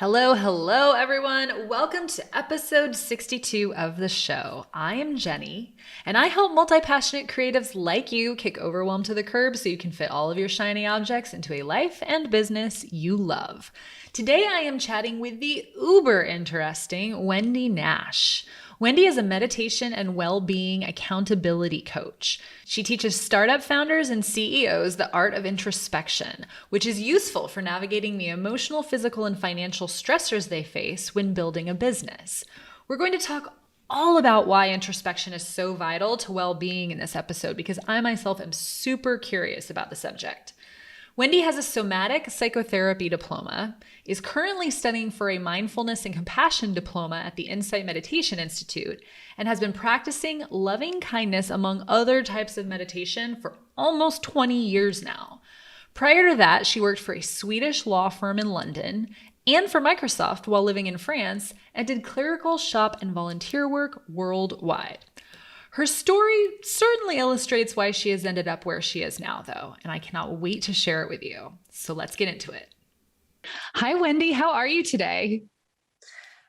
Hello, everyone. Welcome to episode 62 of the show. I am Jennie, and I help multi-passionate creatives like you kick overwhelm to the curb so you can fit all of your shiny objects into a life and business you love. Today, I am chatting with the uber interesting Wendy Nash. Wendy is a meditation and well-being accountability coach. She teaches startup founders and CEOs the art of introspection, which is useful for navigating the emotional, physical, and financial stressors they face when building a business. We're going to talk all about why introspection is so vital to well-being in this episode because I myself am super curious about the subject. Wendy has a somatic psychotherapy diploma, is currently studying for a mindfulness and compassion diploma at the Insight Meditation Institute, and has been practicing loving kindness among other types of meditation for almost 20 years now. Prior to that, she worked for a Swedish law firm in London and for Microsoft while living in France, and did clerical, shop, and volunteer work worldwide. Her story certainly illustrates why she has ended up where she is now, though, and I cannot wait to share it with you. So let's get into it. Hi, Wendy. How are you today?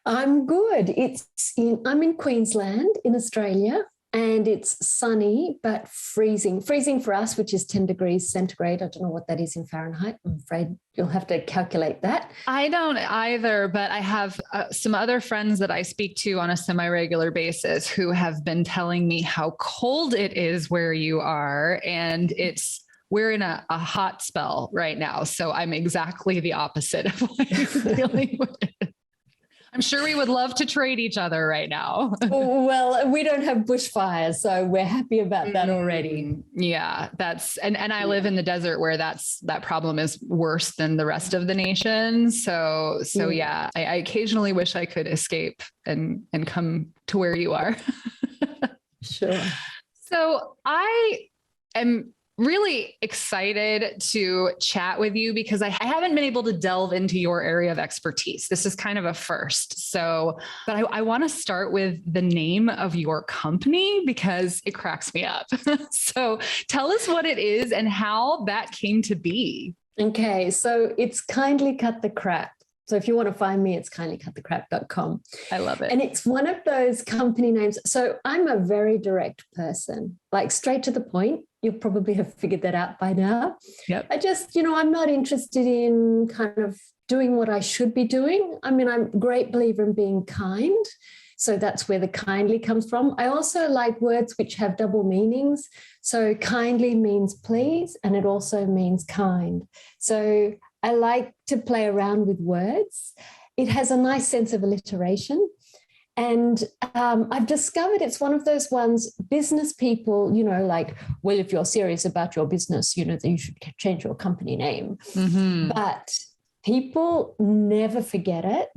I'm good. I'm in Queensland in Australia, and it's sunny but freezing. Freezing for us, which is 10 degrees centigrade. I don't know what that is in Fahrenheit. I'm afraid you'll have to calculate that. I don't either, but I have some other friends that I speak to on a semi-regular basis who have been telling me how cold it is where you are, and we're in a hot spell right now. So I'm exactly the opposite of what you're dealing with. I'm sure we would love to trade each other right now. Well, we don't have bushfires, so we're happy about that already. Yeah, and I live in the desert where that problem is worse than the rest of the nation. So yeah, I occasionally wish I could escape and come to where you are. Sure. So I am really excited to chat with you because I haven't been able to delve into your area of expertise. This is kind of a first. But I want to start with the name of your company because it cracks me up. So tell us what it is and how that came to be. Okay. So it's Kindly Cut the Crap. So if you want to find me, it's kindlycutthecrap.com. I love it. And it's one of those company names. So I'm a very direct person, like straight to the point. You probably have figured that out by now. Yep. I just, I'm not interested in kind of doing what I should be doing. I mean, I'm a great believer in being kind. So that's where the kindly comes from. I also like words which have double meanings. So kindly means please, and it also means kind. So I like to play around with words. It has a nice sense of alliteration. And I've discovered it's one of those ones, business people, like, well, if you're serious about your business, then you should change your company name. Mm-hmm. But people never forget it.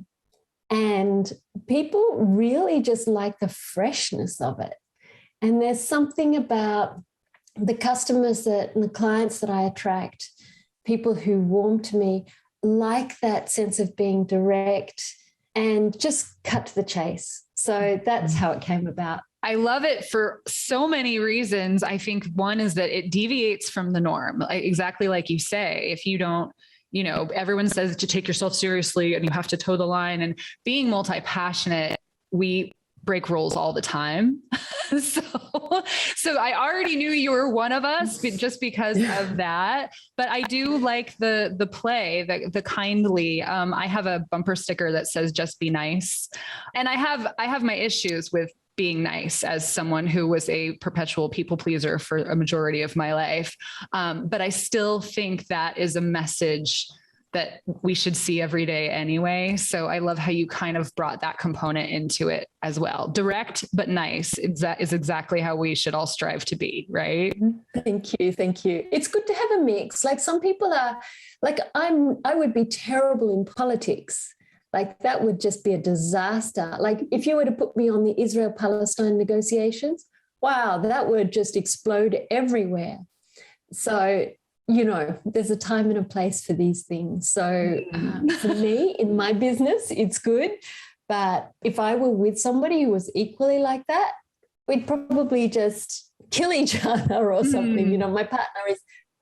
And people really just like the freshness of it. And there's something about the customers and the clients that I attract, people who warm to me, like that sense of being direct and just cut to the chase. So that's how it came about. I love it for so many reasons. I think one is that it deviates from the norm, exactly like you say. If you don't, everyone says to take yourself seriously and you have to toe the line, and being multi-passionate, we break rules all the time. So I already knew you were one of us just because of that. But I do like the play, the kindly. I have a bumper sticker that says "Just be nice," and I have my issues with being nice as someone who was a perpetual people pleaser for a majority of my life. But I still think that is a message that we should see every day anyway. So I love how you kind of brought that component into it as well. Direct, but nice. That is exactly how we should all strive to be, right? Thank you. Thank you. It's good to have a mix. Like some people are like, I would be terrible in politics. Like that would just be a disaster. Like if you were to put me on the Israel-Palestine negotiations, wow, that would just explode everywhere. So there's a time and a place for these things. So for me, in my business, it's good. But if I were with somebody who was equally like that, we'd probably just kill each other or something. My partner is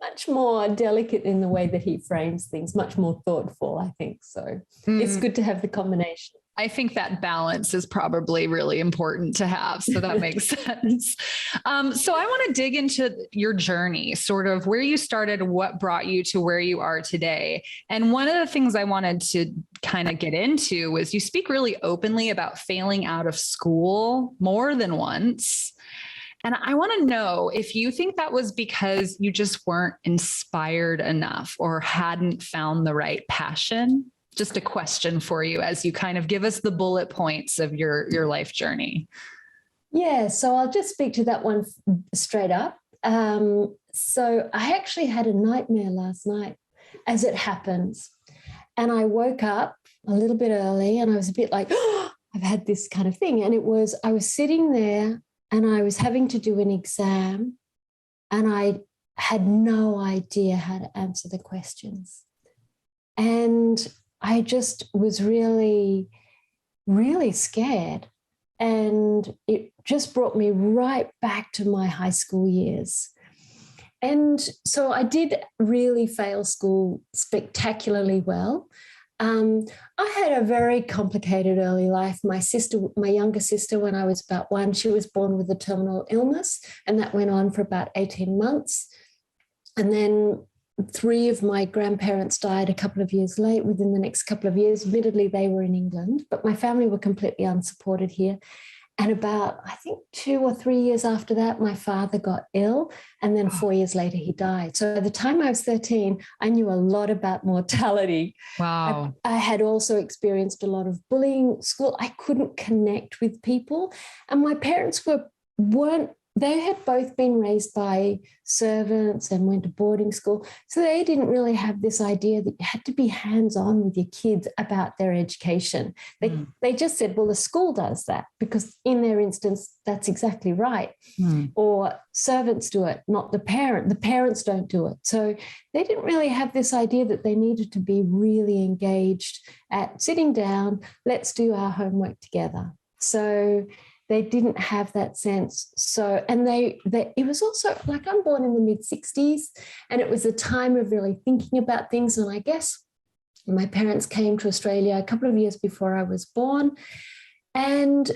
much more delicate in the way that he frames things, much more thoughtful, I think. So it's good to have the combination. I think that balance is probably really important to have. So that makes sense. So I want to dig into your journey, sort of where you started, what brought you to where you are today. And one of the things I wanted to kind of get into was you speak really openly about failing out of school more than once. And I want to know if you think that was because you just weren't inspired enough or hadn't found the right passion. Just a question for you as you kind of give us the bullet points of your life journey. Yeah, so I'll just speak to that one straight up. So I actually had a nightmare last night, as it happens. And I woke up a little bit early and I was a bit like, oh, I've had this kind of thing. And I was sitting there and I was having to do an exam and I had no idea how to answer the questions. And I just was really, really scared. And it just brought me right back to my high school years. And so I did really fail school spectacularly well. I had a very complicated early life. My younger sister, when I was about 1, she was born with a terminal illness, and that went on for about 18 months. And then 3 of my grandparents died a couple of years late, within the next couple of years. Admittedly, they were in England, but my family were completely unsupported here. And about, I think, 2 or 3 years after that, my father got ill. And then 4 years later, he died. So by the time I was 13, I knew a lot about mortality. Wow. I had also experienced a lot of bullying at school. I couldn't connect with people. And my parents they had both been raised by servants and went to boarding school. So they didn't really have this idea that you had to be hands-on with your kids about their education. They just said, well, the school does that because in their instance, that's exactly right. Or servants do it, not the parent. The parents don't do it. So they didn't really have this idea that they needed to be really engaged at sitting down, let's do our homework together. So they didn't have that sense. So, and it was also like, I'm born in the mid-60s, and it was a time of really thinking about things. And I guess my parents came to Australia a couple of years before I was born. And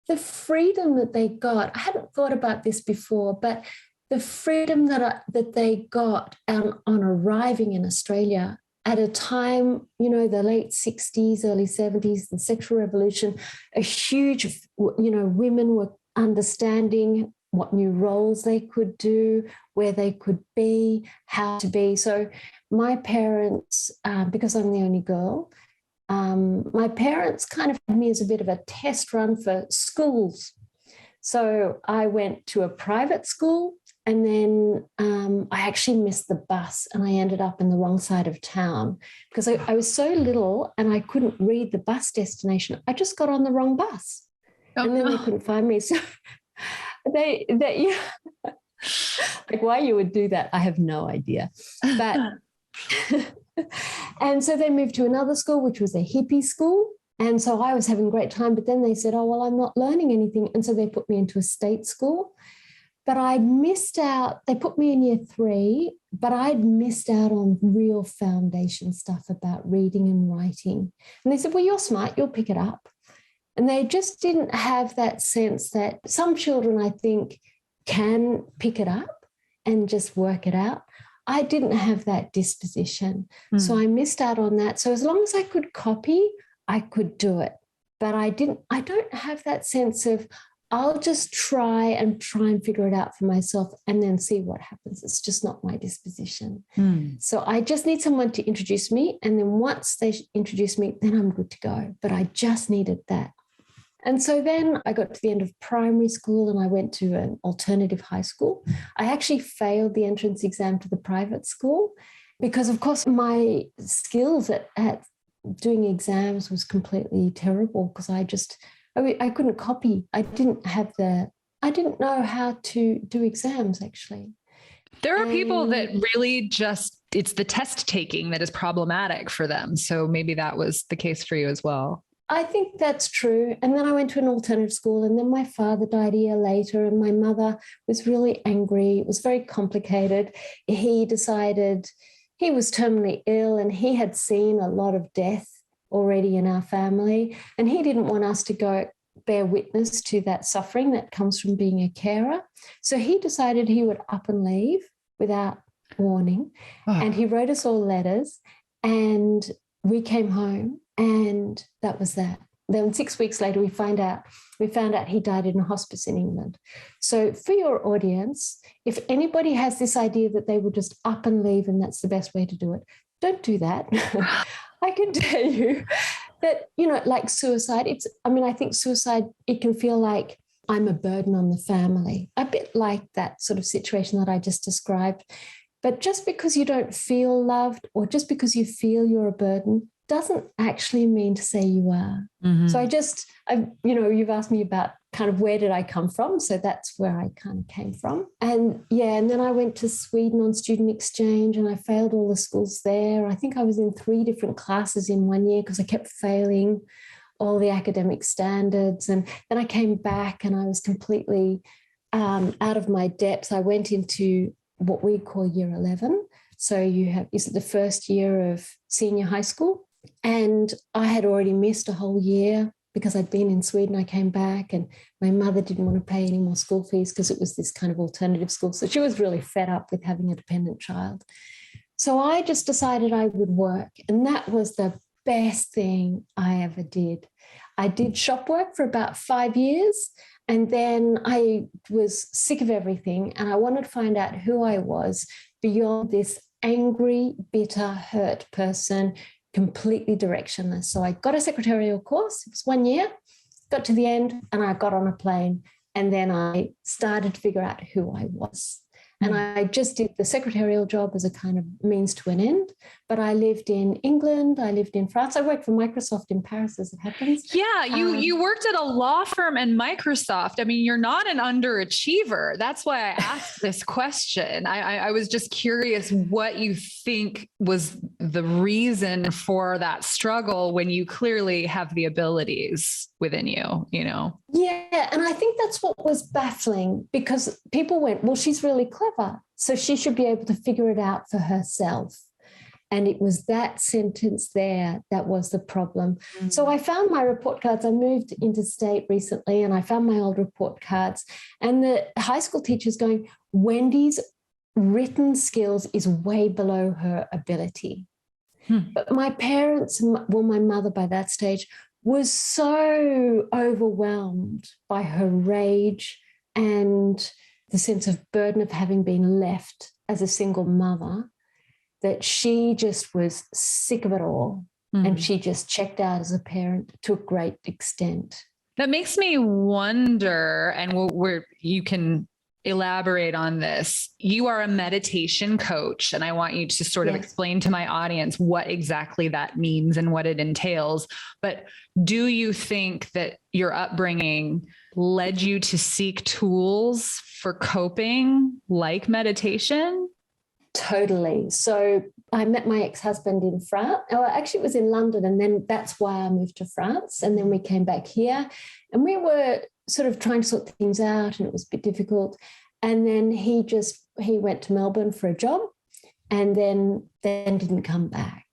the freedom that they got, I hadn't thought about this before, but the freedom that they got on arriving in Australia at a time, the late 60s, early 70s, the sexual revolution, a huge, women were understanding what new roles they could do, where they could be, how to be. So my parents, because I'm the only girl, my parents kind of had me as a bit of a test run for schools. So I went to a private school. And then I actually missed the bus and I ended up in the wrong side of town because I was so little and I couldn't read the bus destination. I just got on the wrong bus and then they couldn't find me. So they like why you would do that, I have no idea. But and so they moved to another school, which was a hippie school. And so I was having a great time. But then they said, oh, well, I'm not learning anything. And so they put me into a state school. But I missed out. They put me in year 3, but I'd missed out on real foundation stuff about reading and writing. And they said, well, you're smart, you'll pick it up. And they just didn't have that sense that some children, I think, can pick it up and just work it out. I didn't have that disposition. So I missed out on that. So as long as I could copy, I could do it. But I don't have that sense of, I'll just try and figure it out for myself and then see what happens. It's just not my disposition. So I just need someone to introduce me. And then once they introduce me, then I'm good to go. But I just needed that. And so then I got to the end of primary school and I went to an alternative high school. I actually failed the entrance exam to the private school because, of course, my skills at doing exams was completely terrible because I couldn't copy. I didn't know how to do exams, actually. There are people that really it's the test taking that is problematic for them. So maybe that was the case for you as well. I think that's true. And then I went to an alternative school, and then my father died a year later, and my mother was really angry. It was very complicated. He decided he was terminally ill, and he had seen a lot of death already in our family, and he didn't want us to go bear witness to that suffering that comes from being a carer. So he decided he would up and leave without warning. And he wrote us all letters, and we came home, and that was that. Then 6 weeks later, we found out he died in a hospice in England. So for your audience, if anybody has this idea that they will just up and leave and that's the best way to do it, don't do that. I can tell you that, like suicide, I think suicide, it can feel like I'm a burden on the family, a bit like that sort of situation that I just described. But just because you don't feel loved, or just because you feel you're a burden, doesn't actually mean to say you are. Mm-hmm. So you've asked me about kind of where did I come from? So that's where I kind of came from. And then I went to Sweden on student exchange, and I failed all the schools there. I think I was in 3 different classes in 1 year because I kept failing all the academic standards. And then I came back, and I was completely out of my depth. I went into what we call year 11. So is it the first year of senior high school? And I had already missed a whole year because I'd been in Sweden. I came back, and my mother didn't want to pay any more school fees because it was this kind of alternative school. So she was really fed up with having a dependent child. So I just decided I would work. And that was the best thing I ever did. I did shop work for about 5 years. And then I was sick of everything, and I wanted to find out who I was beyond this angry, bitter, hurt person, completely directionless. So I got a secretarial course. It was 1 year, got to the end, and I got on a plane. And then I started to figure out who I was. And I just did the secretarial job as a kind of means to an end. But I lived in England. I lived in France. I worked for Microsoft in Paris, as it happens. Yeah, you worked at a law firm and Microsoft. I mean, you're not an underachiever. That's why I asked this question. I was just curious what you think was the reason for that struggle when you clearly have the abilities within you, Yeah. And I think that's what was baffling, because people went, well, she's really clever, so she should be able to figure it out for herself. And it was that sentence there that was the problem. Mm. So I found my report cards. I moved interstate recently, and I found my old report cards, and the high school teacher's going, Wendy's written skills is way below her ability. But my parents, my mother by that stage, was so overwhelmed by her rage and the sense of burden of having been left as a single mother, that she just was sick of it all. And she just checked out as a parent to a great extent. That makes me wonder, and where you can elaborate on this. You are a meditation coach, and I want you to sort of explain to my audience what exactly that means and what it entails. But do you think that your upbringing led you to seek tools for coping like meditation? Totally. So I met my ex-husband in France. Oh, actually, it was in London, and then that's why I moved to France. And then we came back here, and we were sort of trying to sort things out, and it was a bit difficult. And then he went to Melbourne for a job, and then didn't come back.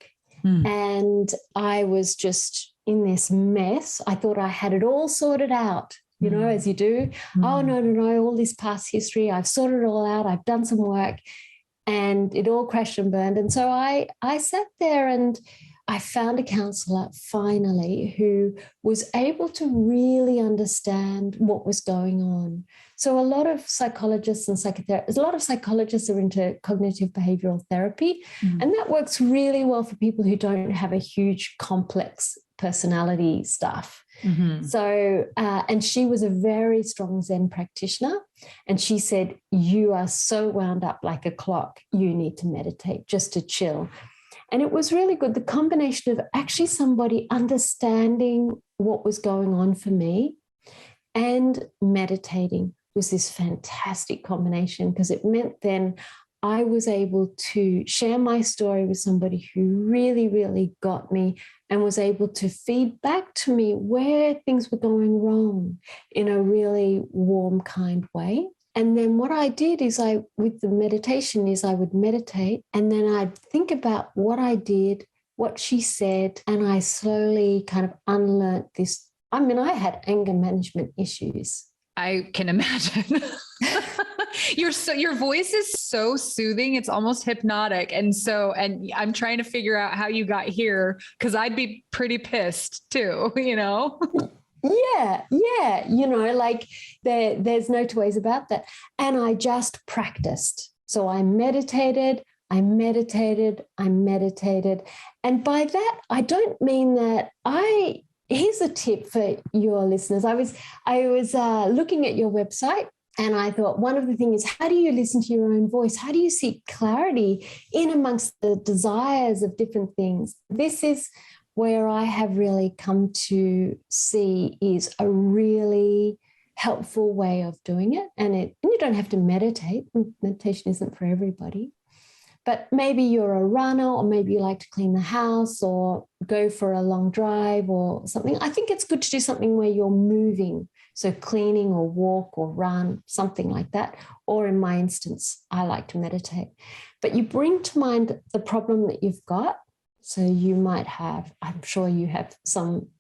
And I was just in this mess. I thought I had it all sorted out, as you do. Oh, no, all this past history, I've sorted it all out. I've done some work, and it all crashed and burned. And so I sat there, and I found a counsellor finally who was able to really understand what was going on. So a lot of psychologists and psychotherapists, a lot of psychologists are into cognitive behavioral therapy, and that works really well for people who don't have a huge complex personality stuff. So, and she was a very strong Zen practitioner, and she said, you are so wound up like a clock, you need to meditate just to chill. And it was really good. The combination of actually somebody understanding what was going on for me and meditating was this fantastic combination, because it meant then I was able to share my story with somebody who really, really got me and was able to feed back to me where things were going wrong in a really warm, kind way. And then what I did is with the meditation is I would meditate and then I'd think about what I did, what she said, and I slowly kind of unlearned this. I mean, I had anger management issues. I can imagine. Your voice is so soothing. It's almost hypnotic. And I'm trying to figure out how you got here because I'd be pretty pissed too, Yeah. Like there's no two ways about that. And I just practiced. So I meditated. And by that, I don't mean that here's a tip for your listeners. I was looking at your website and I thought one of the things is, how do you listen to your own voice? How do you seek clarity in amongst the desires of different things? This is where I have really come to see is a really helpful way of doing it. And you don't have to meditate. Meditation isn't for everybody. But maybe you're a runner, or maybe you like to clean the house or go for a long drive or something. I think it's good to do something where you're moving. So cleaning or walk or run, something like that. Or in my instance, I like to meditate. But you bring to mind the problem that you've got. So you might have, I'm sure you have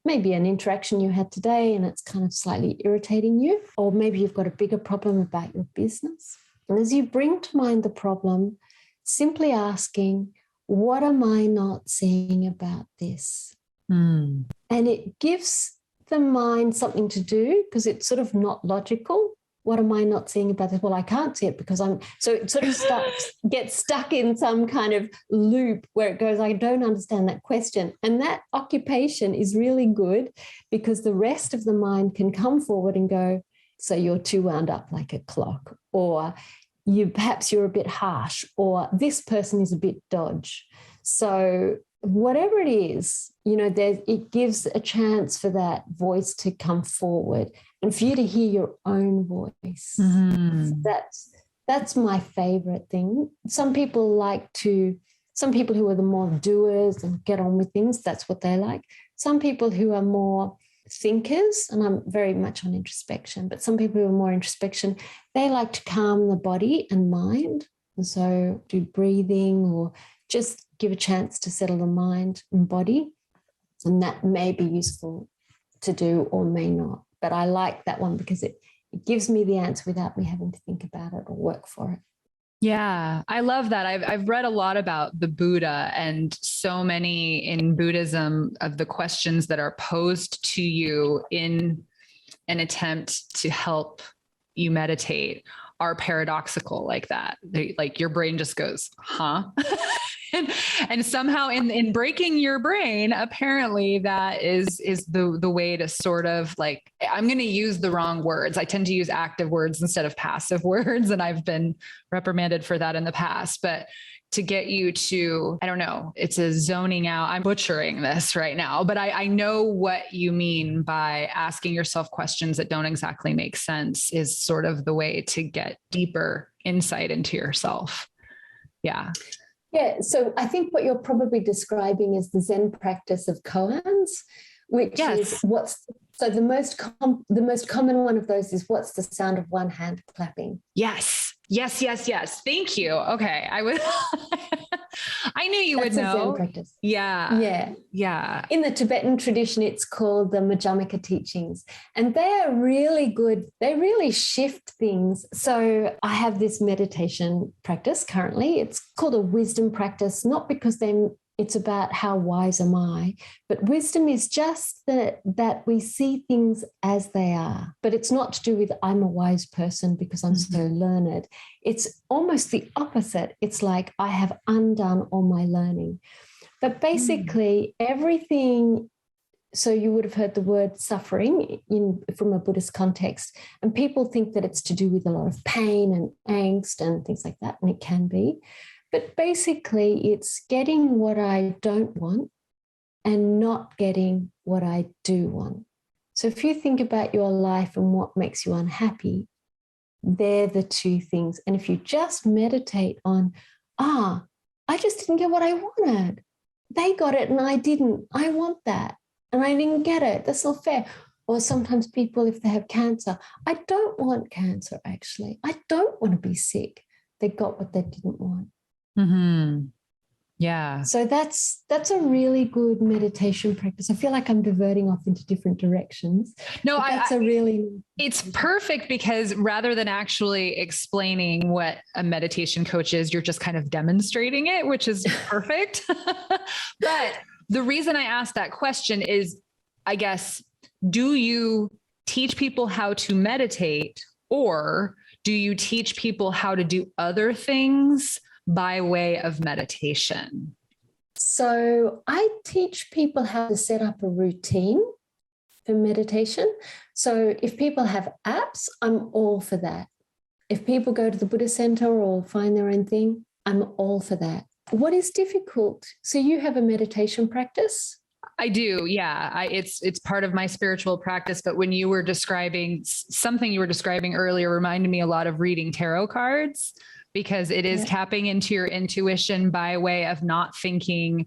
maybe an interaction you had today and it's kind of slightly irritating you. Or maybe you've got a bigger problem about your business. And as you bring to mind the problem, simply asking, what am I not seeing about this? And it gives the mind something to do because it's sort of not logical. What am I not seeing about this? Well, I can't see it because so it sort of gets stuck in some kind of loop where it goes, I don't understand that question. And that occupation is really good because the rest of the mind can come forward and go, so you're too wound up like a clock, or perhaps you're a bit harsh, or this person is a bit dodge. So whatever it is, it gives a chance for that voice to come forward and for you to hear your own voice. Mm-hmm. That's my favorite thing. Some people who are the more doers and get on with things, that's what they like. Some people who are more thinkers, and I'm very much on introspection, but some people who are more introspection, they like to calm the body and mind. And so do breathing or just give a chance to settle the mind and body. And that may be useful to do or may not. But I like that one because it gives me the answer without me having to think about it or work for it. Yeah, I love that. I've read a lot about the Buddha, and so many in Buddhism of the questions that are posed to you in an attempt to help you meditate are paradoxical like that. Like your brain just goes, huh? and somehow in breaking your brain, apparently that is the way to sort of like, I'm going to use the wrong words. I tend to use active words instead of passive words. And I've been reprimanded for that in the past, but to get you to, I don't know, it's a zoning out. I'm butchering this right now, but I know what you mean by asking yourself questions that don't exactly make sense is sort of the way to get deeper insight into yourself. Yeah. Yeah. So I think what you're probably describing is the Zen practice of koans, which is so the most common one of those is what's the sound of one hand clapping? Yes. Thank you. Okay. I knew you would know. That's a Zen practice. Yeah. In the Tibetan tradition, it's called the Majjhimaka teachings, and they're really good. They really shift things. So I have this meditation practice currently. It's called a wisdom practice, not because it's about how wise am I, but wisdom is just that we see things as they are. But it's not to do with I'm a wise person because I'm so learned. It's almost the opposite. It's like I have undone all my learning. But basically everything, so you would have heard the word suffering from a Buddhist context, and people think that it's to do with a lot of pain and angst and things like that, and it can be. But basically, it's getting what I don't want and not getting what I do want. So if you think about your life and what makes you unhappy, They're the two things. And if you just meditate on, I just didn't get what I wanted. They got it and I didn't. I want that. And I didn't get it. That's not fair. Or sometimes people, if they have cancer, I don't want cancer, actually. I don't want to be sick. They got what they didn't want. Mm-hmm. Yeah. So that's a really good meditation practice. I feel like I'm diverting off into different directions. No, it's perfect. perfect because rather than actually explaining what a meditation coach is, you're just kind of demonstrating it, which is perfect. But the reason I asked that question is, I guess, do you teach people how to meditate, or do you teach people how to do other things by way of meditation? So I teach people how to set up a routine for meditation. So if people have apps, I'm all for that. If people go to the Buddha Center or find their own thing, I'm all for that. What is difficult? So you have a meditation practice? I do. Yeah. It's part of my spiritual practice. But when you were describing something you were describing earlier, reminded me a lot of reading tarot cards, because it is tapping into your intuition by way of not thinking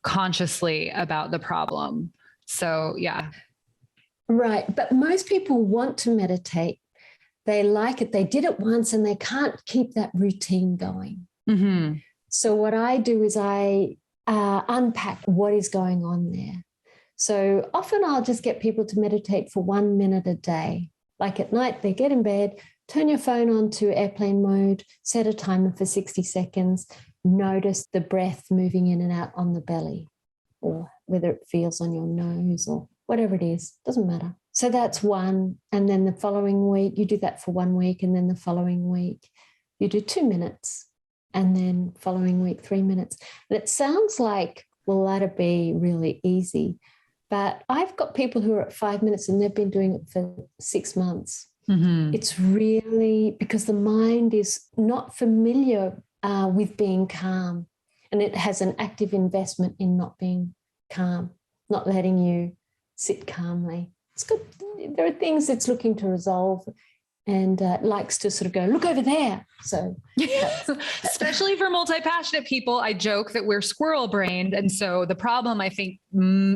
consciously about the problem. So, yeah. Right. But most people want to meditate. They like it. They did it once and they can't keep that routine going. Mm-hmm. So what I do is I unpack what is going on there. So often I'll just get people to meditate for 1 minute a day. Like at night, they get in bed, turn your phone on to airplane mode, set a timer for 60 seconds, notice the breath moving in and out on the belly, or whether it feels on your nose or whatever it is, doesn't matter. So that's one. And then the following week, you do that for 1 week. And then the following week, you do 2 minutes. And then following week, 3 minutes. And it sounds like, well, that'd be really easy. But I've got people who are at 5 minutes and they've been doing it for 6 months. Mm-hmm. It's really because the mind is not familiar with being calm, and it has an active investment in not being calm, not letting you sit calmly. It's good. There are things it's looking to resolve, and likes to sort of go, look over there. So especially for multi-passionate people, I joke that we're squirrel brained. And so the problem, I think,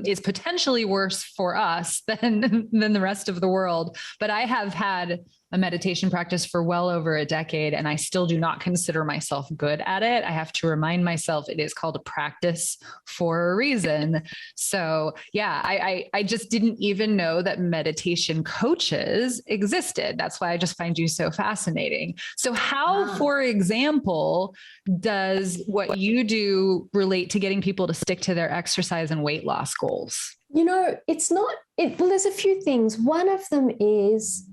is potentially worse for us than the rest of the world. But I have had a meditation practice for well over a decade, and I still do not consider myself good at it. I have to remind myself it is called a practice for a reason. So yeah, I just didn't even know that meditation coaches existed. That's why I just find you so fascinating. So how, for example, does what you do relate to getting people to stick to their exercise and weight loss goals? You know, well, there's a few things. One of them is,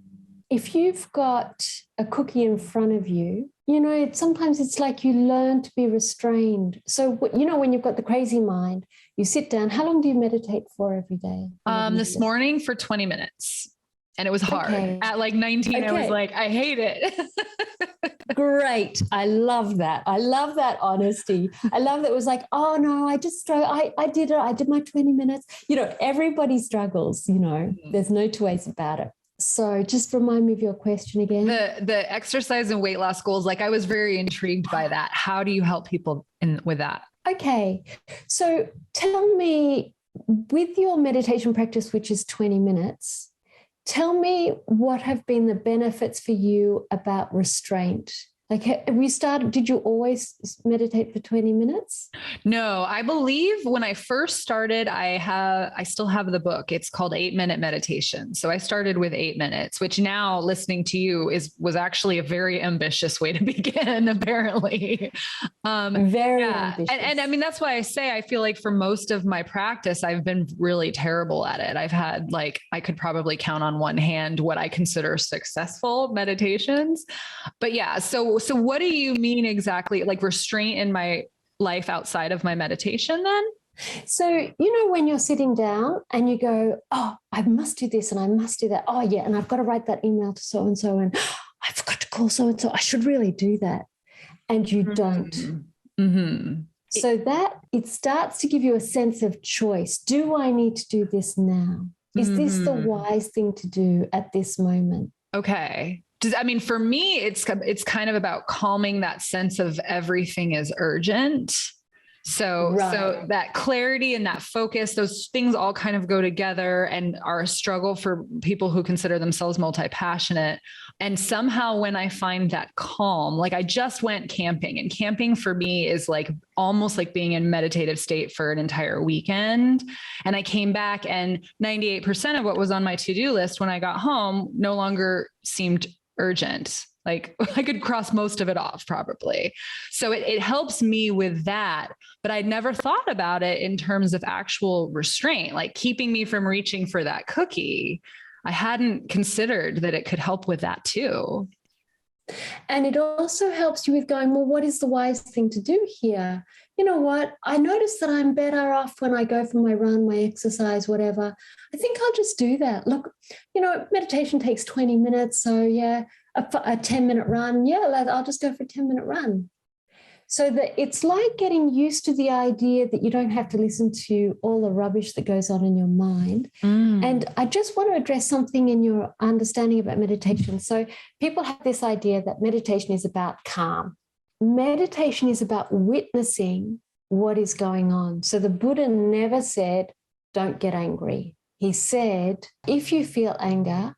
if you've got a cookie in front of you, you know, sometimes it's like you learn to be restrained. So, you know, when you've got the crazy mind, you sit down. How long do you meditate for every day? This morning for 20 minutes. And it was hard. Okay. At like 19, I was like, I hate it. Great. I love that. I love that honesty. I love that it was like, oh no, I just I did it. I did my 20 minutes. You know, everybody struggles, you know, there's no two ways about it. So just remind me of your question again. The exercise and weight loss goals, like I was very intrigued by that. How do you help people with that? Okay. So tell me, with your meditation practice, which is 20 minutes, tell me what have been the benefits for you about restraint. Like, did you always meditate for 20 minutes? No, I believe when I first started, I still have the book. It's called 8-Minute Meditation. So I started with 8 minutes, which now listening to you was actually a very ambitious way to begin, apparently. Very ambitious. And I mean, that's why I say, I feel like for most of my practice, I've been really terrible at it. I've had I could probably count on one hand what I consider successful meditations, but yeah. So what do you mean exactly? Like restraint in my life outside of my meditation then? So, you know, when you're sitting down and you go, oh, I must do this and I must do that. Oh yeah. And I've got to write that email to so-and-so and I forgot to call so-and-so. I should really do that. And you don't. Mm-hmm. So that it starts to give you a sense of choice. Do I need to do this now? Is this the wise thing to do at this moment? Okay. I mean, for me, it's kind of about calming that sense of everything is urgent. So that clarity and that focus, those things all kind of go together and are a struggle for people who consider themselves multi-passionate. And somehow when I find that calm, like I just went camping, and camping for me is like almost like being in meditative state for an entire weekend. And I came back and 98% of what was on my to-do list when I got home no longer seemed urgent. Like I could cross most of it off probably. So it helps me with that, but I'd never thought about it in terms of actual restraint, like keeping me from reaching for that cookie. I hadn't considered that it could help with that too. And it also helps you with going, well, what is the wise thing to do here? You know what? I notice that I'm better off when I go for my run, my exercise, whatever. I think I'll just do that. Look, meditation takes 20 minutes. So yeah, a 10-minute run. Yeah, I'll just go for a 10-minute run. So that it's like getting used to the idea that you don't have to listen to all the rubbish that goes on in your mind. And I just want to address something in your understanding about meditation. So people have this idea that meditation is about calm. Meditation is about witnessing what is going on. So the Buddha never said, don't get angry. He said, if you feel anger,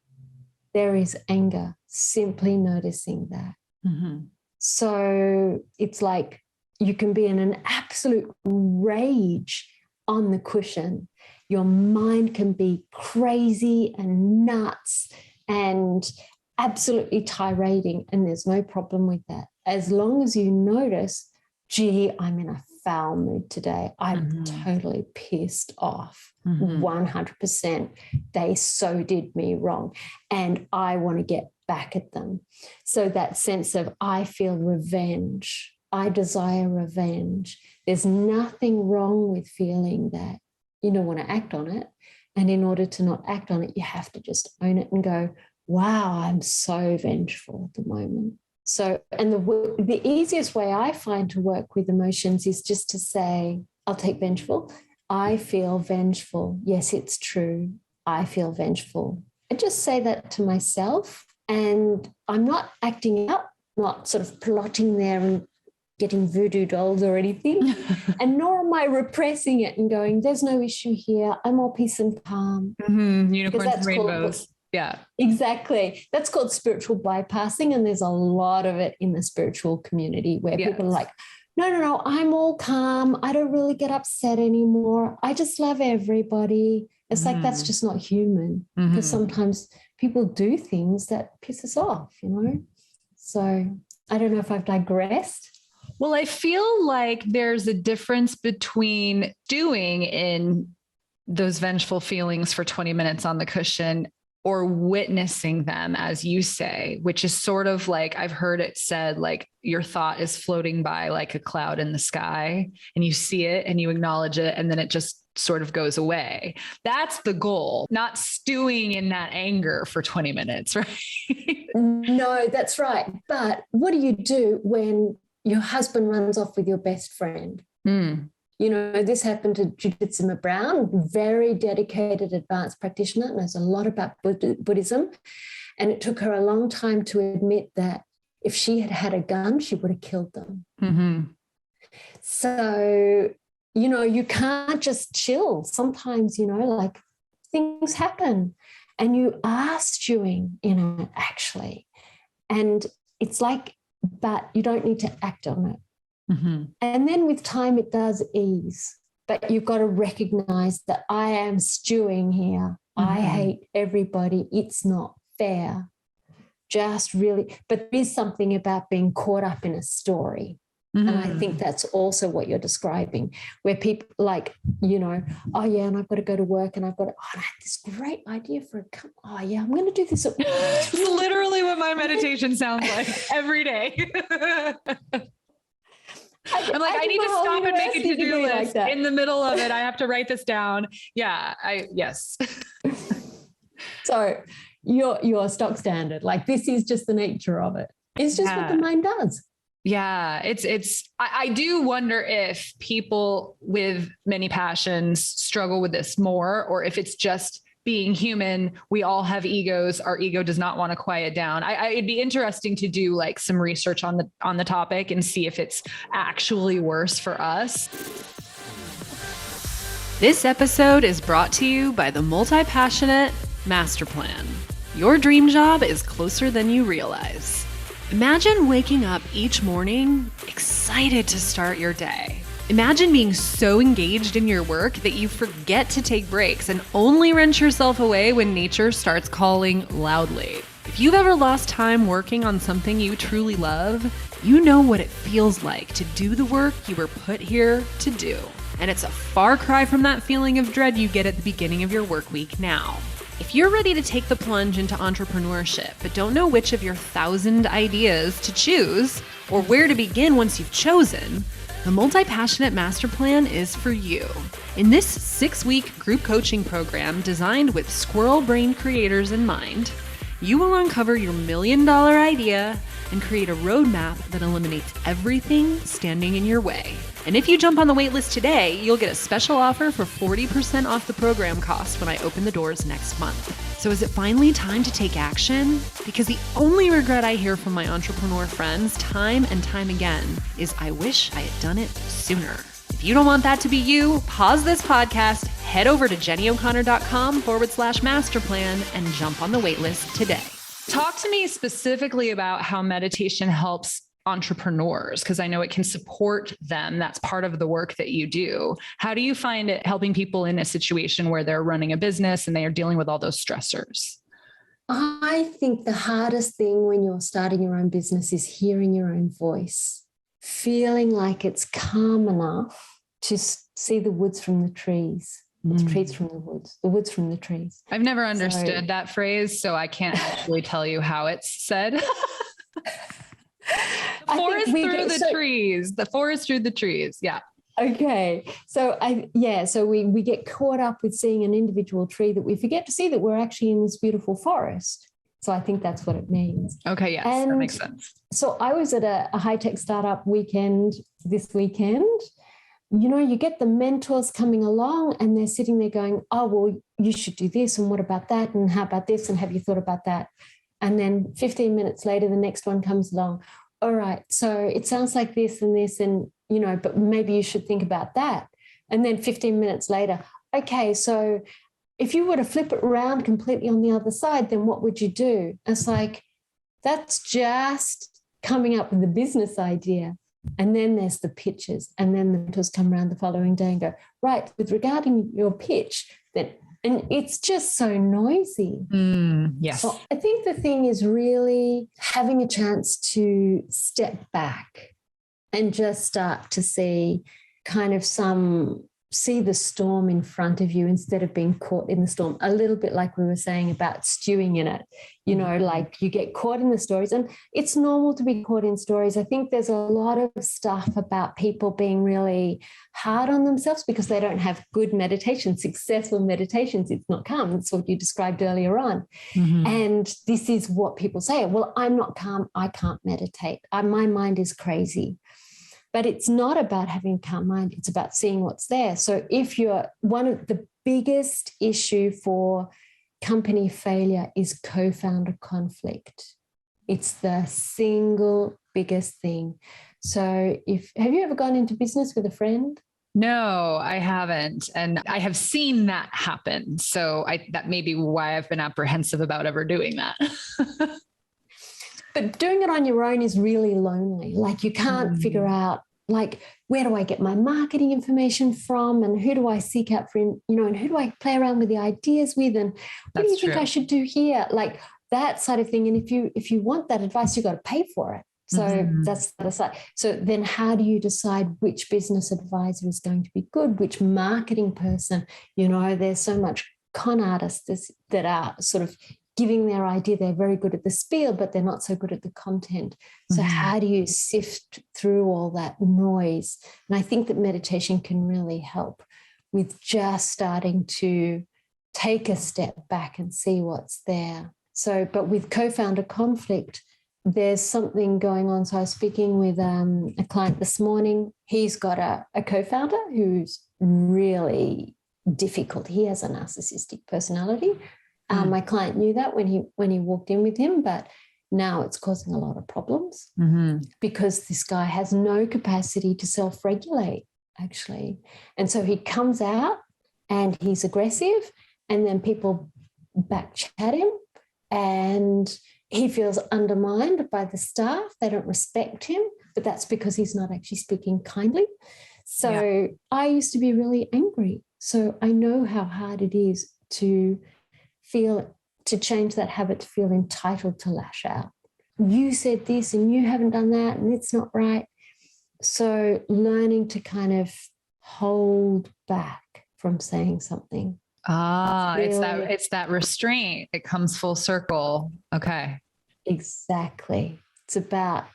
there is anger, simply noticing that. Mm-hmm. So it's like you can be in an absolute rage on the cushion. Your mind can be crazy and nuts and absolutely tirading, and there's no problem with that. As long as you notice, gee, I'm in a foul mood today. I'm totally pissed off. 100%. They so did me wrong, and I want to get back at them. So that sense of I feel revenge, I desire revenge. There's nothing wrong with feeling that. You don't want to act on it. And in order to not act on it, you have to just own it and go, wow, I'm so vengeful at the moment. So, and the easiest way I find to work with emotions is just to say, I'll take vengeful. I feel vengeful. Yes, it's true. I feel vengeful. I just say that to myself, and I'm not acting out, not sort of plotting there and getting voodoo dolls or anything. And nor am I repressing it and going, there's no issue here. I'm all peace and calm. Unicorns and rainbows. Yeah, exactly. That's called spiritual bypassing. And there's a lot of it in the spiritual community where people are like, no, I'm all calm. I don't really get upset anymore. I just love everybody. It's like, that's just not human, because sometimes people do things that piss us off, So I don't know if I've digressed. Well, I feel like there's a difference between stewing in those vengeful feelings for 20 minutes on the cushion or witnessing them, as you say, which is sort of like, I've heard it said, like your thought is floating by like a cloud in the sky, and you see it and you acknowledge it, and then it just sort of goes away. That's the goal, not stewing in that anger for 20 minutes, right? No, that's right. But what do you do when your husband runs off with your best friend? This happened to Judith Zimmer Brown, very dedicated advanced practitioner, knows a lot about Buddhism. And it took her a long time to admit that if she had had a gun, she would have killed them. So, you can't just chill. Sometimes, like things happen and you are stewing in it actually. And it's like, but you don't need to act on it. And then with time, it does ease. But you've got to recognize that I am stewing here. I hate everybody. It's not fair. But there is something about being caught up in a story. And I think that's also what you're describing, where people like, oh yeah, and I've got to go to work, and I had this great idea I'm going to do this. It's literally what my meditation sounds like every day. I'm like, I need to stop and make a to-do list in the middle of it. I have to write this down. Yeah, yes. So your stock standard, like this is just the nature of it. It's just what the mind does. Yeah, I do wonder if people with many passions struggle with this more, or if it's just being human, we all have egos. Our ego does not want to quiet down. It'd be interesting to do like some research on the topic and see if it's actually worse for us. This episode is brought to you by the Multipassionate Master Plan. Your dream job is closer than you realize. Imagine waking up each morning excited to start your day. Imagine being so engaged in your work that you forget to take breaks and only wrench yourself away when nature starts calling loudly. If you've ever lost time working on something you truly love, you know what it feels like to do the work you were put here to do. And it's a far cry from that feeling of dread you get at the beginning of your work week now. If you're ready to take the plunge into entrepreneurship, but don't know which of your 1,000 ideas to choose or where to begin once you've chosen, the Multipassionate Master Plan is for you. In this 6-week group coaching program designed with squirrel brain creators in mind, you will uncover your $1 million idea and create a roadmap that eliminates everything standing in your way. And if you jump on the waitlist today, you'll get a special offer for 40% off the program cost when I open the doors next month. So is it finally time to take action? Because the only regret I hear from my entrepreneur friends time and time again is I wish I had done it sooner. If you don't want that to be you, pause this podcast, head over to jennyo'connor.com/masterplan and jump on the waitlist today. Talk to me specifically about how meditation helps entrepreneurs, because I know it can support them. That's part of the work that you do. How do you find it helping people in a situation where they're running a business and they are dealing with all those stressors? I think the hardest thing when you're starting your own business is hearing your own voice, feeling like it's calm enough to see the woods from the trees. The trees from the woods from the trees. I've never understood that phrase, so I can't actually tell you how it's said. The forest through the trees. The forest through the trees. Yeah. Okay. So we get caught up with seeing an individual tree that we forget to see that we're actually in this beautiful forest. So I think that's what it means. Okay. Yes, that makes sense. So I was at a high-tech startup weekend this weekend. You know, you get the mentors coming along and they're sitting there going, oh, well, you should do this. And what about that? And how about this? And have you thought about that? And then 15 minutes later, the next one comes along. All right, so it sounds like this and this, and, you know, but maybe you should think about that. And then 15 minutes later, okay, so if you were to flip it around completely on the other side, then what would you do? It's like, that's just coming up with a business idea. And then there's the pitches, and then the mentors come around the following day and go, right, with regarding your pitch, then, and it's just so noisy. Yes. So I think the thing is really having a chance to step back and just start to see see the storm in front of you instead of being caught in the storm. A little bit like we were saying about stewing in it, you know, like you get caught in the stories, and it's normal to be caught in stories. I think there's a lot of stuff about people being really hard on themselves because they don't have good meditation, successful meditations. It's not calm. That's what you described earlier on. Mm-hmm. And this is what people say. Well, I'm not calm. I can't meditate. My mind is crazy. But it's not about having a calm mind. It's about seeing what's there. So if you're one of the biggest issue for company failure is co-founder conflict. It's the single biggest thing. So have you ever gone into business with a friend? No, I haven't. And I have seen that happen. So that may be why I've been apprehensive about ever doing that. But doing it on your own is really lonely. Like you can't figure out, like, where do I get my marketing information from? And who do I seek out for, you know, and who do I play around with the ideas with? And what do you think I should do here? Like that side of thing. And if you want that advice, you've got to pay for it. So that's the other side. So then how do you decide which business advisor is going to be good, which marketing person? You know, there's so much con artists that are sort of giving their idea. They're very good at the spiel, but they're not so good at the content. So how do you sift through all that noise? And I think that meditation can really help with just starting to take a step back and see what's there. So, but with co-founder conflict, there's something going on. So I was speaking with a client this morning. He's got a co-founder who's really difficult. He has a narcissistic personality. My client knew that when he walked in with him, but now it's causing a lot of problems because this guy has no capacity to self-regulate, actually. And so he comes out and he's aggressive, and then people back chat him, and he feels undermined by the staff. They don't respect him, but that's because he's not actually speaking kindly. So I used to be really angry. So I know how hard it is to change that habit, to feel entitled to lash out. You said this and you haven't done that and it's not right. So learning to kind of hold back from saying something. It's that restraint. It comes full circle. Okay. Exactly. It's about,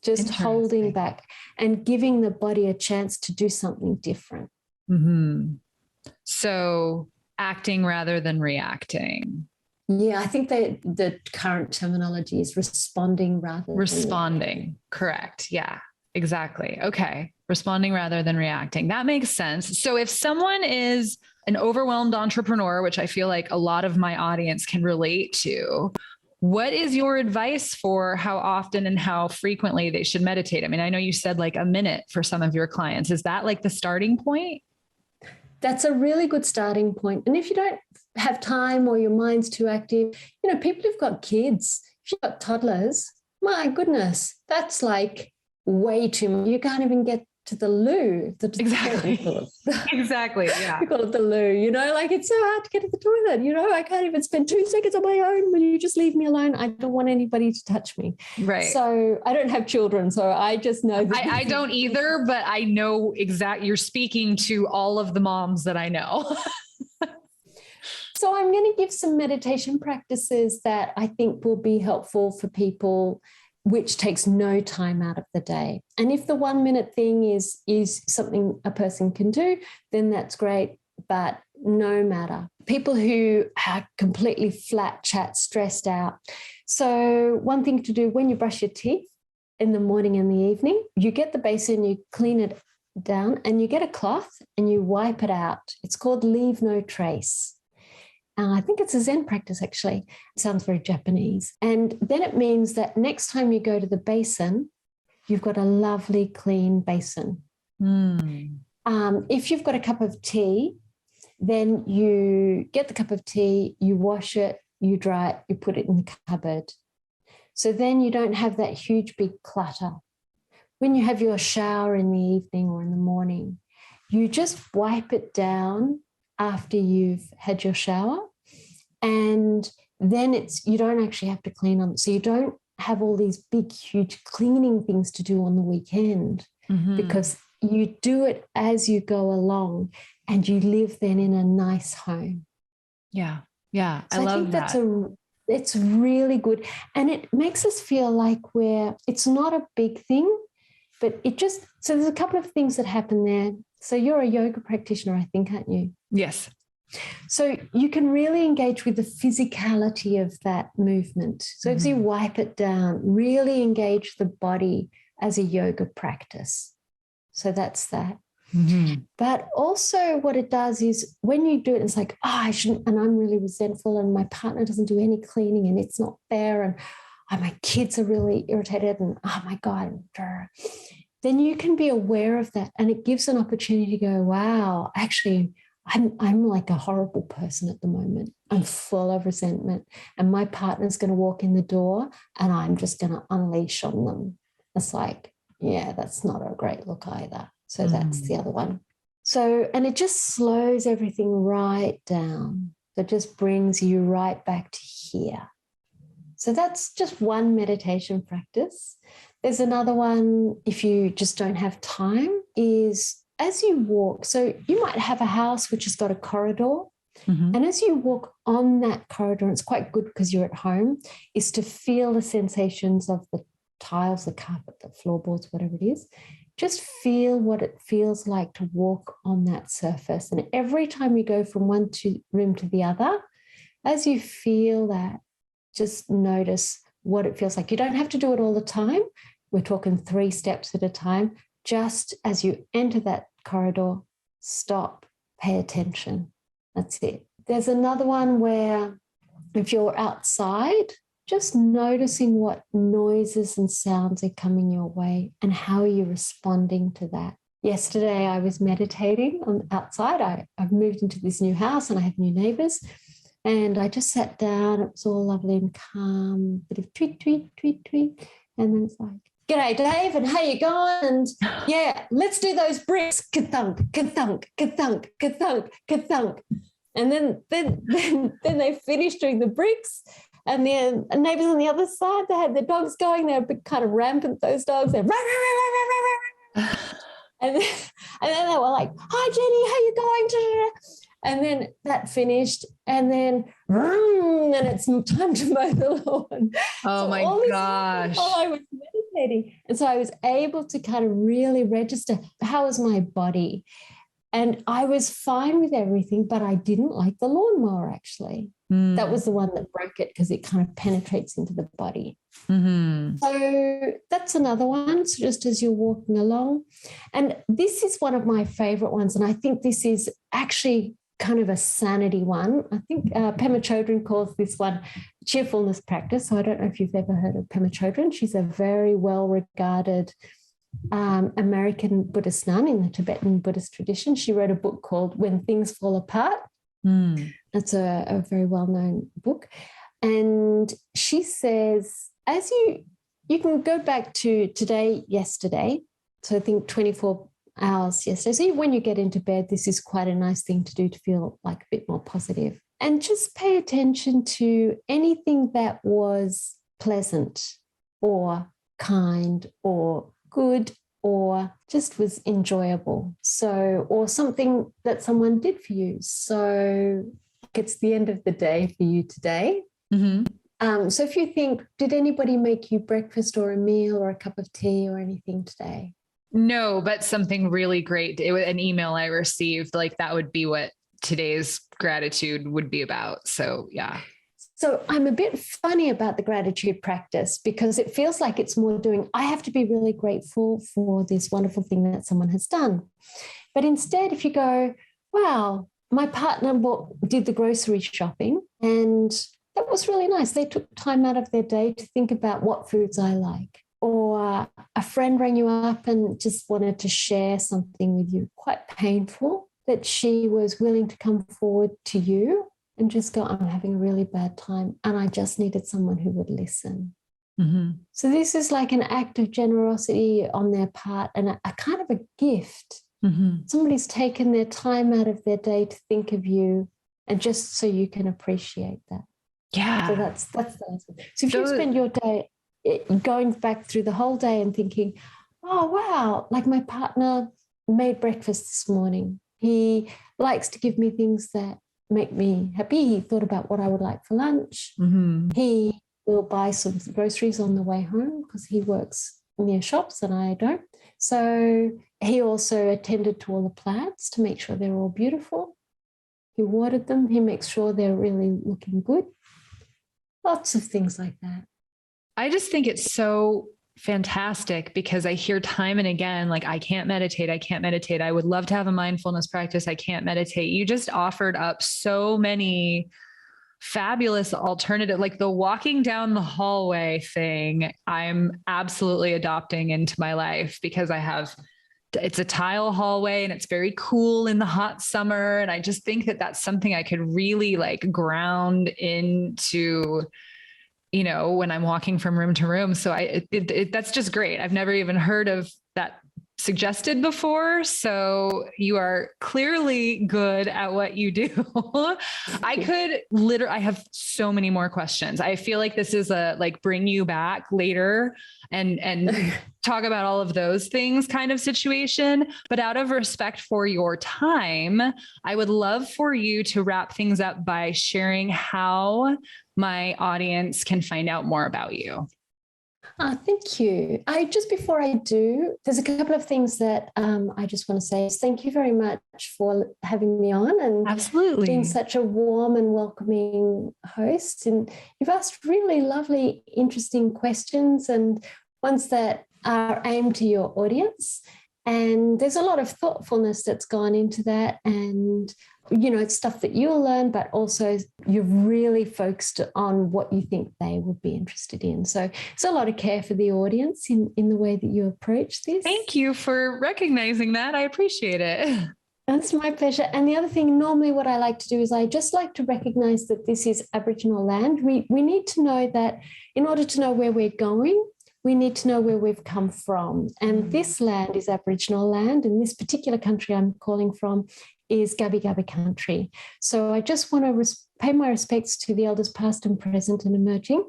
just holding back and giving the body a chance to do something different. So acting rather than reacting. Yeah, I think the current terminology is responding rather than responding. Correct. Yeah, exactly. Okay. Responding rather than reacting. That makes sense. So if someone is an overwhelmed entrepreneur, which I feel like a lot of my audience can relate to, what is your advice for how often and how frequently they should meditate? I mean, I know you said like a minute for some of your clients. Is that like the starting point? That's a really good starting point. And if you don't have time or your mind's too active, people who've got kids, if you've got toddlers, my goodness, that's like way too much. You can't even get to the loo. Exactly. Exactly. Yeah. We call it the loo, like it's so hard to get to the toilet. I can't even spend 2 seconds on my own when you just leave me alone. I don't want anybody to touch me. Right. So I don't have children. So I just know that. I don't either, but I know you're speaking to all of the moms that I know. So I'm going to give some meditation practices that I think will be helpful for people, which takes no time out of the day. And if the 1 minute thing is something a person can do, then that's great. But no matter. People who are completely flat chat, stressed out. So one thing to do when you brush your teeth in the morning and the evening, you get the basin, you clean it down, and you get a cloth and you wipe it out. It's called leave no trace. I think it's a Zen practice, actually. It sounds very Japanese. And then it means that next time you go to the basin, you've got a lovely, clean basin. If you've got a cup of tea, then you get the cup of tea, you wash it, you dry it, you put it in the cupboard. So then you don't have that huge, big clutter. When you have your shower in the evening or in the morning, you just wipe it down after you've had your shower, and then you don't actually have to clean on it. So you don't have all these big, huge cleaning things to do on the weekend because you do it as you go along and you live then in a nice home. Yeah. Yeah. So I love that. It's really good. And it makes us feel like it's not a big thing, but so there's a couple of things that happen there. So you're a yoga practitioner, I think, aren't you? Yes. So you can really engage with the physicality of that movement. So as you wipe it down, really engage the body as a yoga practice. So that's that. But also what it does is when you do it, it's like, I shouldn't, and I'm really resentful and my partner doesn't do any cleaning and it's not fair and my kids are really irritated and oh my God. Then you can be aware of that, and it gives an opportunity to go, wow, actually, I'm like a horrible person at the moment. I'm full of resentment, and my partner's going to walk in the door and I'm just going to unleash on them. It's like, yeah, that's not a great look either. So that's the other one. So, and it just slows everything right down. It just brings you right back to here. So that's just one meditation practice. There's another one, if you just don't have time, is as you walk. So you might have a house which has got a corridor. And as you walk on that corridor, it's quite good because you're at home, is to feel the sensations of the tiles, the carpet, the floorboards, whatever it is. Just feel what it feels like to walk on that surface. And every time you go from one room to the other, as you feel that, just notice what it feels like. You don't have to do it all the time. We're talking 3 steps at a time. Just as you enter that corridor, stop pay attention. That's it. There's another one where if you're outside, just noticing what noises and sounds are coming your way and how you're responding to that. Yesterday, I was meditating outside. I've moved into this new house and I have new neighbors. And I just sat down. It was all lovely and calm, bit of tweet, tweet, tweet, tweet. And then it's like, g'day, Dave, and how you going? And yeah, let's do those bricks. Ka-thunk, ka-thunk, ka-thunk, ka-thunk, ka-thunk. And then they finished doing the bricks. And the neighbors on the other side, they had their dogs going. They were a bit kind of rampant, those dogs. They're and then they were like, hi, Jennie, how you going? And then that finished. And then it's time to mow the lawn. Oh, so my gosh. While I was meditating. And so I was able to kind of really register, how was my body? And I was fine with everything, but I didn't like the lawnmower, actually. That was the one that broke it because it kind of penetrates into the body. Mm-hmm. So that's another one. So just as you're walking along. And this is one of my favorite ones. And I think this is actually kind of a sanity one. I think Pema Chodron calls this one cheerfulness practice. So I don't know if you've ever heard of Pema Chodron. She's a very well-regarded American Buddhist nun in the Tibetan Buddhist tradition. She wrote a book called When Things Fall Apart. That's a very well-known book. And she says, as you can go back to yesterday, so I think 24 hours yesterday. So when you get into bed, this is quite a nice thing to do to feel like a bit more positive. And just pay attention to anything that was pleasant or kind or good or just was enjoyable. So, or something that someone did for you. So it's the end of the day for you today. Mm-hmm. So if you think, did anybody make you breakfast or a meal or a cup of tea or anything today? No, but something really great. It was an email I received, like that would be what today's gratitude would be about. So yeah. So I'm a bit funny about the gratitude practice because it feels like it's more doing, I have to be really grateful for this wonderful thing that someone has done. But instead, if you go, wow, my partner did the grocery shopping and that was really nice. They took time out of their day to think about what foods I like. Or a friend rang you up and just wanted to share something with you, quite painful, that she was willing to come forward to you and just go, I'm having a really bad time and I just needed someone who would listen. Mm-hmm. So this is like an act of generosity on their part and a kind of a gift. Mm-hmm. Somebody's taken their time out of their day to think of you and just so you can appreciate that. Yeah. So that's the last one. So if you spend your day going back through the whole day and thinking, oh, wow, like my partner made breakfast this morning. He likes to give me things that make me happy. He thought about what I would like for lunch. Mm-hmm. He will buy some groceries on the way home because he works near shops and I don't. So he also attended to all the plants to make sure they're all beautiful. He watered them. He makes sure they're really looking good. Lots of things like that. I just think it's so fantastic because I hear time and again, like, I can't meditate. I would love to have a mindfulness practice. I can't meditate. You just offered up so many fabulous alternative, like the walking down the hallway thing. I'm absolutely adopting into my life because it's a tile hallway and it's very cool in the hot summer. And I just think that that's something I could really like ground into, you know, when I'm walking from room to room. So that's just great. I've never even heard of that suggested before. So you are clearly good at what you do. I have so many more questions. I feel like this is bring you back later and talk about all of those things kind of situation. But out of respect for your time, I would love for you to wrap things up by sharing how my audience can find out more about you. Thank you. Just before I do, there's a couple of things that I just want to say. Thank you very much for having me on and absolutely being such a warm and welcoming host. And you've asked really lovely, interesting questions and ones that are aimed to your audience. And there's a lot of thoughtfulness that's gone into that. And, it's stuff that you'll learn, but also you've really focused on what you think they would be interested in. So it's a lot of care for the audience in the way that you approach this. Thank you for recognizing that. I appreciate it. That's my pleasure. And the other thing, normally what I like to do is I just like to recognize that this is Aboriginal land. We need to know that in order to know where we're going, we need to know where we've come from. And this land is Aboriginal land. And this particular country I'm calling from is Gubbi Gubbi country. So I just want to pay my respects to the elders past and present and emerging,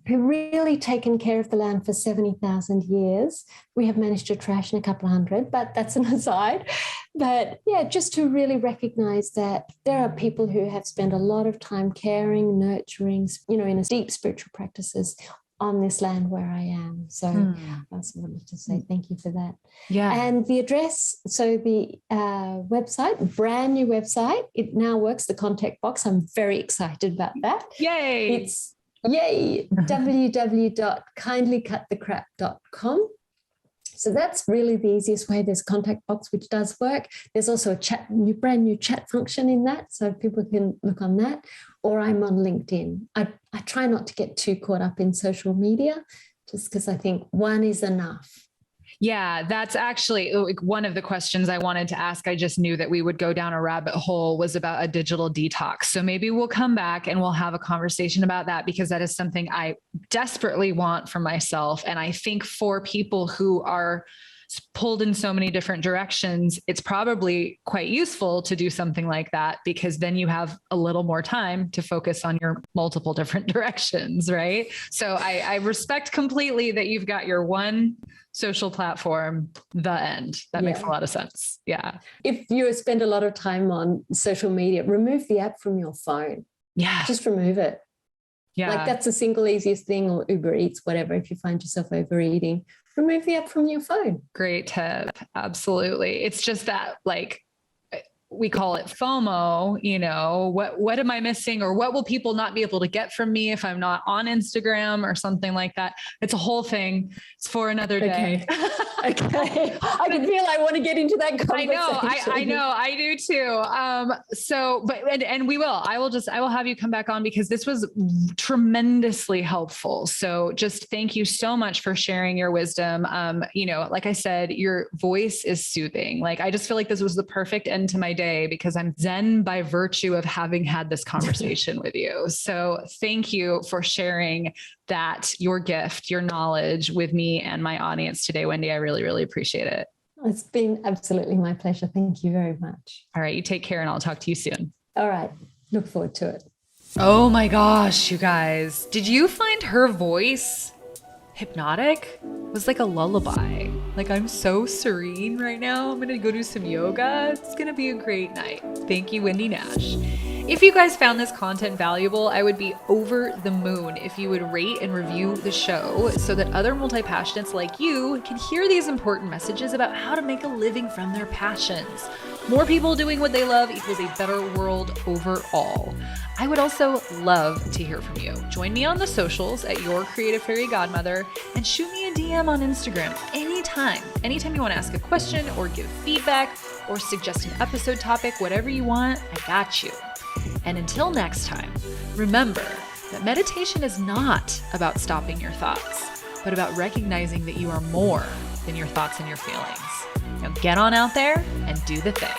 who really taken care of the land for 70,000 years. We have managed to trash in a couple of hundred, but that's an aside. But yeah, just to really recognize that there are people who have spent a lot of time caring, nurturing, in a deep spiritual practices on this land where I am. So I also wanted to say thank you for that. Yeah. And the address, so the website, brand new website, it now works, the contact box. I'm very excited about that. Yay. It's www.kindlycutthecrap.com. So that's really the easiest way. There's a contact box, which does work. There's also a brand new chat function in that, so people can look on that. Or I'm on LinkedIn. I try not to get too caught up in social media, just because I think one is enough. Yeah, that's actually one of the questions I wanted to ask. I just knew that we would go down a rabbit hole was about a digital detox. So maybe we'll come back and we'll have a conversation about that, because that is something I desperately want for myself. And I think for people who are pulled in so many different directions, it's probably quite useful to do something like that, because then you have a little more time to focus on your multiple different directions, right? So I respect completely that you've got your one social platform, the end. That makes a lot of sense. Yeah. If you spend a lot of time on social media, remove the app from your phone. Yeah. Just remove it. Yeah. Like that's the single easiest thing, or Uber Eats, whatever. If you find yourself overeating, remove the app from your phone. Great tip. Absolutely. It's just that, like, we call it FOMO, what am I missing, or what will people not be able to get from me if I'm not on Instagram or something like that? It's a whole thing. It's for another day. Okay. I can feel I want to get into that conversation. I know. I do too. And we will, I will have you come back on, because this was tremendously helpful. So just thank you so much for sharing your wisdom. Like I said, your voice is soothing. Like, I just feel like this was the perfect end to my day, because I'm zen by virtue of having had this conversation with you. So thank you for sharing your gift, your knowledge with me and my audience today, Wendy. I really, really appreciate it. It's been absolutely my pleasure. Thank you very much. All right. You take care, and I'll talk to you soon. All right. Look forward to it. Oh my gosh, you guys. Did you find her voice hypnotic? It was like a lullaby. Like, I'm so serene right now. I'm going to go do some yoga. It's going to be a great night. Thank you, Wendy Nash. If you guys found this content valuable, I would be over the moon if you would rate and review the show, so that other multi-passionates like you can hear these important messages about how to make a living from their passions. More people doing what they love equals a better world overall. I would also love to hear from you. Join me on the socials at Your Creative Fairy Godmother, and shoot me a DM on Instagram anytime. Anytime you want to ask a question or give feedback or suggest an episode topic, whatever you want, I got you. And until next time, remember that meditation is not about stopping your thoughts, but about recognizing that you are more than your thoughts and your feelings. Now get on out there and do the thing.